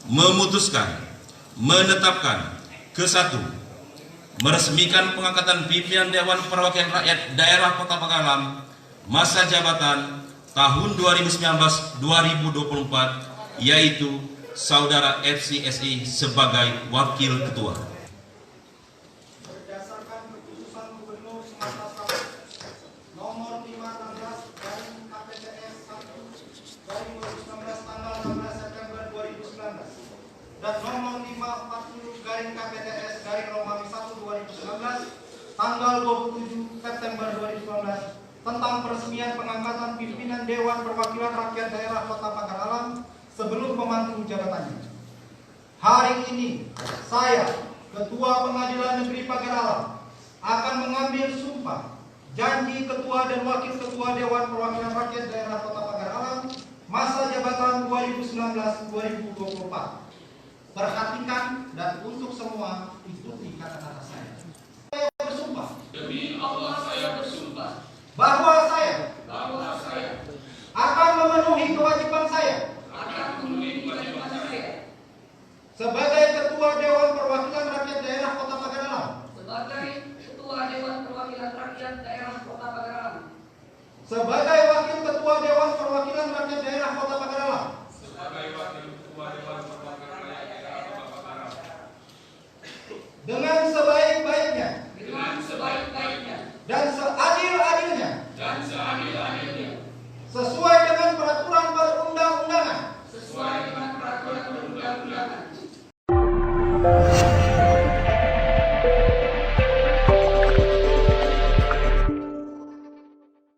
memutuskan, menetapkan ke-1, meresmikan pengangkatan pimpinan Dewan Perwakilan Rakyat Daerah Kota Pagalan masa jabatan tahun 2019-2024, yaitu Saudara FCSI sebagai Wakil Ketua. Berdasarkan keputusan Gubernur Sumatera Selatan nomor 516 KPTS 1/2019 tanggal 16 September 2019 dan nomor 540 KPTS Romawi 1/2019 tanggal 27 September 2019 tentang peresmian pengangkatan pimpinan Dewan Perwakilan Rakyat Daerah Kota Pagar Alam sebelum memantul jabatannya. Hari ini saya, Ketua Pengadilan Negeri Pagar Alam, akan mengambil sumpah janji Ketua dan Wakil Ketua Dewan Perwakilan Rakyat Daerah Kota Pagar Alam masa jabatan 2019-2024. Perhatikan dan untuk semua ikuti kata-kata saya. Saya bersumpah. Demi Allah saya bersumpah Bahwa saya akan memenuhi kewajiban saya sebagai Ketua Dewan Perwakilan Rakyat Daerah Kota Pagar Alam. Sebagai Wakil Ketua Dewan Perwakilan Rakyat Daerah Kota Pagar Alam.